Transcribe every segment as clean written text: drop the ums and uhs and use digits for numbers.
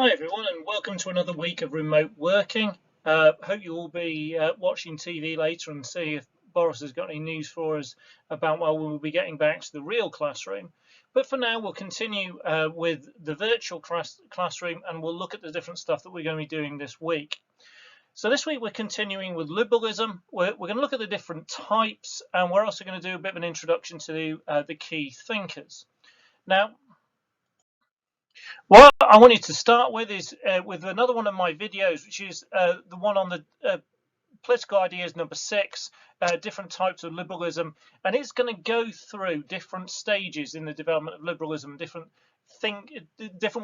Hi everyone, and welcome to another week of remote working. Hope you will be watching TV later and see if Boris has got any news for us about when we'll be getting back to the real classroom. But for now, we'll continue with the virtual classroom, and we'll look at the different stuff that we're going to be doing this week. So this week we're continuing with liberalism. We're going to look at the different types, and we're also going to do a bit of an introduction to the key thinkers. Now, what I wanted to start with is with another one of my videos, which is the one on the political ideas number 6, different types of liberalism, and it's going to go through different stages in the development of liberalism, different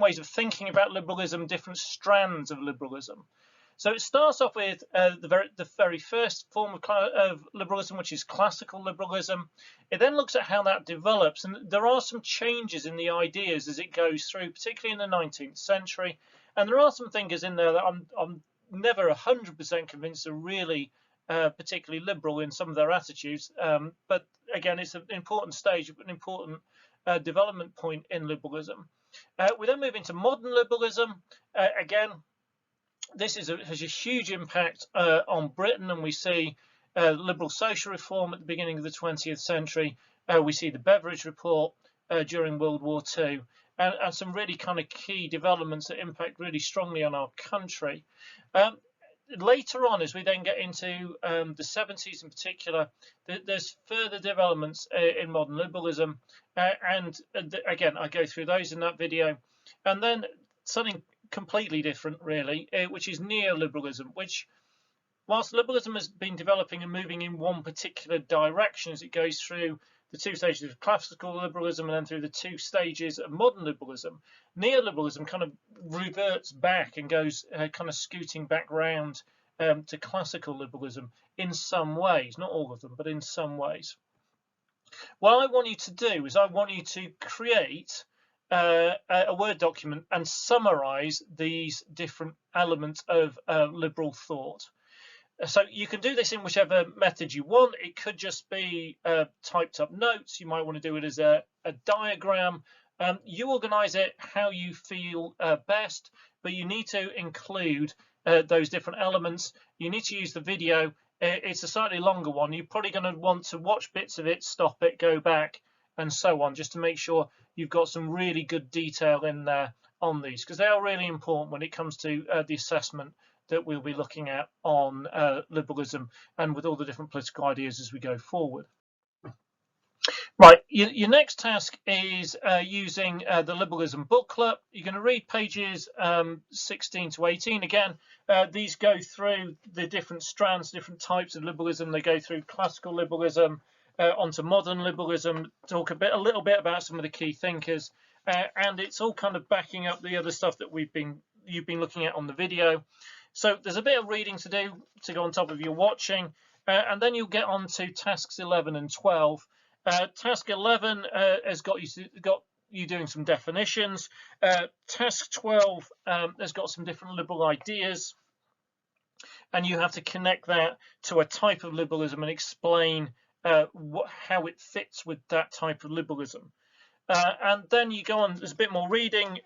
ways of thinking about liberalism, different strands of liberalism. So it starts off with the very first form of liberalism, which is classical liberalism. It then looks at how that develops, and there are some changes in the ideas as it goes through, particularly in the 19th century. And there are some thinkers in there that I'm never 100% convinced are really particularly liberal in some of their attitudes. But again, it's an important stage, an important development point in liberalism. We then move into modern liberalism. Again, this has a huge impact on Britain, and we see liberal social reform at the beginning of the 20th century. We see the Beveridge Report during World War II, and some really kind of key developments that impact really strongly on our country. Later on, as we then get into the 70s in particular, there's further developments in modern liberalism, and again, I go through those in that video. And then something completely different, really, which is neoliberalism, which, whilst liberalism has been developing and moving in one particular direction as it goes through the 2 stages of classical liberalism and then through the 2 stages of modern liberalism, neoliberalism kind of reverts back and goes kind of scooting back round to classical liberalism in some ways, not all of them, but in some ways. What I want you to do is I want you to create a Word document and summarize these different elements of liberal thought. So you can do this in whichever method you want. It could just be typed up notes. You might want to do it as a diagram. You organize it how you feel best, but you need to include those different elements. You need to use the video. It's a slightly longer one. You're probably going to want to watch bits of it, stop it, go back, and so on, just to make sure you've got some really good detail in there on these, because they are really important when it comes to the assessment that we'll be looking at on liberalism and with all the different political ideas as we go forward. Right, your next task is using the liberalism booklet. You're going to read pages 16 to 18. Again, these go through the different strands, different types of liberalism. They go through classical liberalism onto modern liberalism, talk a little bit about some of the key thinkers, and it's all kind of backing up the other stuff that you've been looking at on the video. So there's a bit of reading to do to go on top of your watching, and then you'll get on to tasks 11 and 12. Task 11 has got you doing some definitions. Task 12 has got some different liberal ideas, and you have to connect that to a type of liberalism and explain how it fits with that type of liberalism. And then you go on, there's a bit more reading,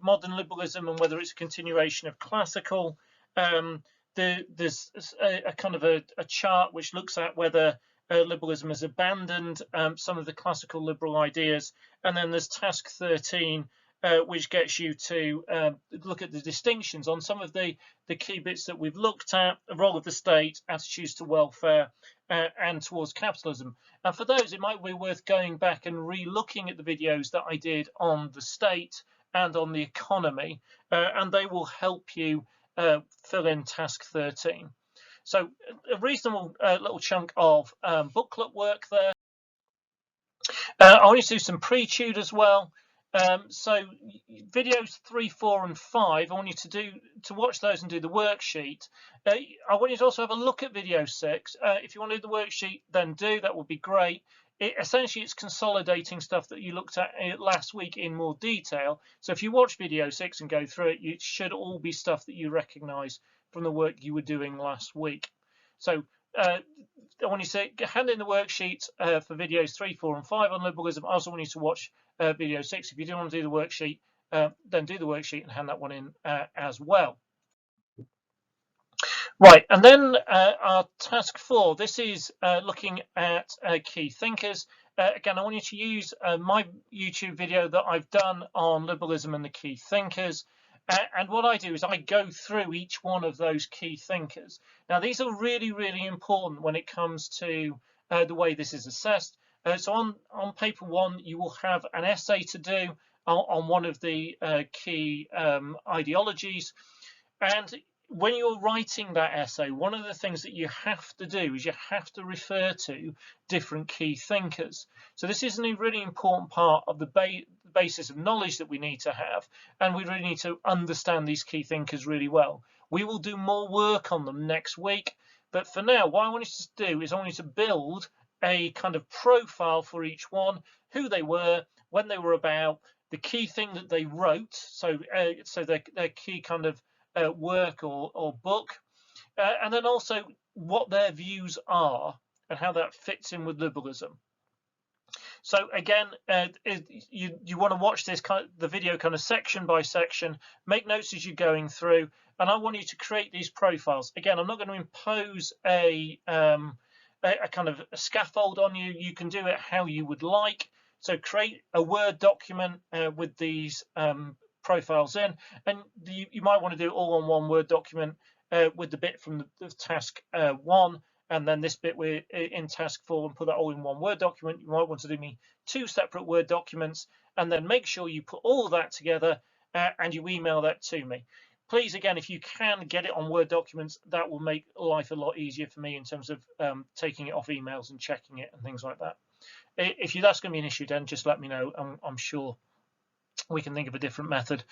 modern liberalism and whether it's a continuation of classical. There's a kind of a chart which looks at whether liberalism has abandoned some of the classical liberal ideas. And then there's task 13, which gets you to look at the distinctions on some of the key bits that we've looked at: the role of the state, attitudes to welfare, and towards capitalism. And for those, it might be worth going back and re-looking at the videos that I did on the state and on the economy, and they will help you fill in task 13. So a reasonable little chunk of booklet work there. I want you to do some pre-tude as well. So videos 3, 4, and 5, I want you to watch those and do the worksheet. I want you to also have a look at video 6. If you want to do the worksheet, then that would be great. Essentially, it's consolidating stuff that you looked at last week in more detail. So if you watch video 6 and go through it, it should all be stuff that you recognize from the work you were doing last week. So I want you to hand in the worksheet for videos 3, 4, and 5 on liberalism. I also want you to watch video 6. If you do want to do the worksheet, then do the worksheet and hand that one in as well. Right, and then our task 4, this is looking at key thinkers. Again, I want you to use my YouTube video that I've done on liberalism and the key thinkers. And what I do is I go through each one of those key thinkers. Now, these are really, really important when it comes to the way this is assessed. So on paper 1, you will have an essay to do on one of the key ideologies. And when you're writing that essay, one of the things that you have to do is you have to refer to different key thinkers. So this is a really important part of the basis of knowledge that we need to have, and we really need to understand these key thinkers really well. We will do more work on them next week, but for now, what I want you to do is I want you to build a kind of profile for each one, who they were, when they were about, the key thing that they wrote, so their key kind of work or book, and then also what their views are and how that fits in with liberalism. So again, you want to watch this the video kind of section by section, make notes as you're going through, and I want you to create these profiles. Again, I'm not going to impose a kind of a scaffold on you. You can do it how you would like. So create a Word document with these profiles in, and you might want to do it all on one Word document with the bit from the task 1, and then this bit we're in task 4, and put that all in one Word document. You might want to do me 2 separate Word documents, and then make sure you put all of that together and you email that to me. Please, again, if you can get it on Word documents, that will make life a lot easier for me in terms of taking it off emails and checking it and things like that. If that's going to be an issue, then just let me know. I'm sure we can think of a different method.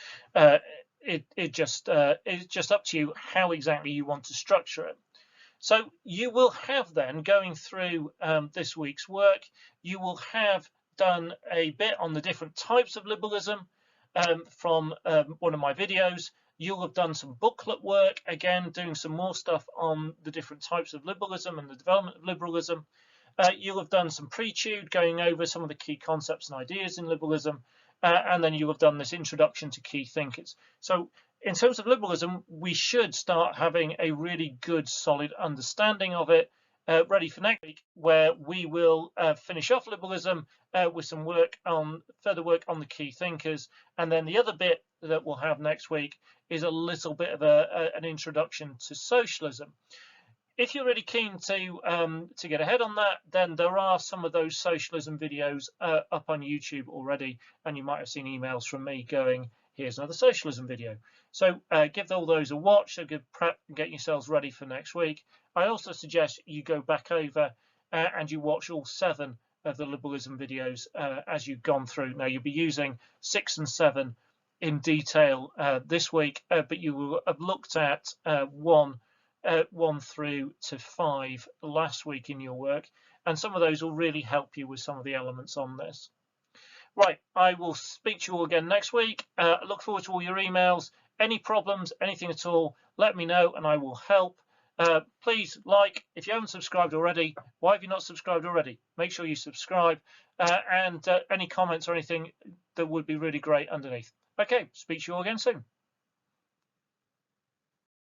It's just up to you how exactly you want to structure it. So you will have then, going through this week's work, you will have done a bit on the different types of liberalism from one of my videos. You'll have done some booklet work, again, doing some more stuff on the different types of liberalism and the development of liberalism. You'll have done some prelude, going over some of the key concepts and ideas in liberalism, and then you'll have done this introduction to key thinkers. So in terms of liberalism, we should start having a really good, solid understanding of it, ready for next week, where we will finish off liberalism with some further work on the key thinkers. And then the other bit that we'll have next week is a little bit of an introduction to socialism. If you're really keen to get ahead on that, then there are some of those socialism videos up on YouTube already, and you might have seen emails from me going, here's another socialism video. So give all those a watch, so get yourselves ready for next week. I also suggest you go back over and you watch all 7 of the liberalism videos as you've gone through. Now, you'll be using 6 and 7 in detail this week, but you will have looked at 1 through to 5 last week in your work, and some of those will really help you with some of the elements on this. Right, I will speak to you all again next week. I look forward to all your emails. Any problems, anything at all, let me know and I will help. Please if you haven't subscribed already. Why have you not subscribed already? Make sure you subscribe, and any comments or anything that would be really great underneath. Okay, speak to you all again soon.